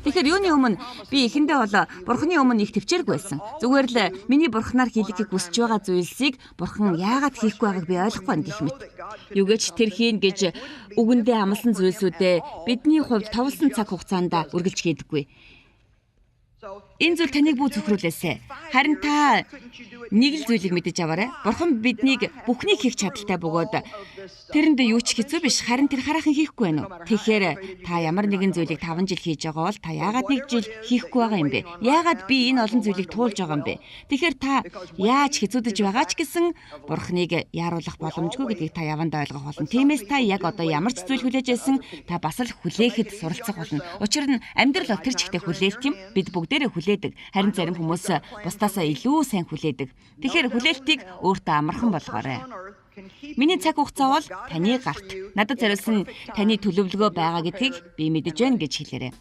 Тэгэхээр юуны өмнө би эхэндээ бол Бурхны өмнө их төвчээргүй байсан. Зүгээр л миний Бурхнаар хийлгэхийг хүсэж байгаа зүйлсийг Бурхан яагаад хийхгүй байгааг би ойлгохгүй байна гэх мэт. Юугэж тэр хийн гэж үгэндээ амласан зүйлсүүдээ бидний хувьд товлсон цаг хугацаанд үргэлж хийдэггүй. Энэ зүйл таныг бүү зөвхрүүлээсэ. Харин та нэг л зүйлийг мэдэж аваарай. Бурхан биднийг бүхнийг хийх чадaltaй бөгөөд тэрэнд юу ч хэцүү биш. Харин тэр хараахан хийхгүй байна уу? Тэгэхээр та ямар нэгэн зүйлийг 5 жил хийж байгаа бол та яагаад 1 жил хийхгүй байгаа юм бэ? Яагаад би энэ олон зүйлийг туулж байгаа юм бэ? Тэгэхээр та яаж хэцүүдэж байгаа ч гэсэн Бурханыг яаруулах боломжгүй гэдгийг та явандаа ойлгох болно. Тиймээс та яг одоо ямар ч зүйл хүлээж байсан та бас л хүлээхэд суралцах болно. Учир нь амьдрал бол тэр чигтээ хүлээлт юм. Бид бүгдээрээ хүлээдэг. Харин зарим хүмүүс бусдаасаа илүү сайн хүлээдэг. Тэгэхээр хүлээлтийг өөртөө амархан болгоорой. Миний цаг хугацаа бол таны гарт. Надад зориулсан таны төлөвлөгөө байгаа гэдгийг би мэдэж байна гэж хэлээрэй.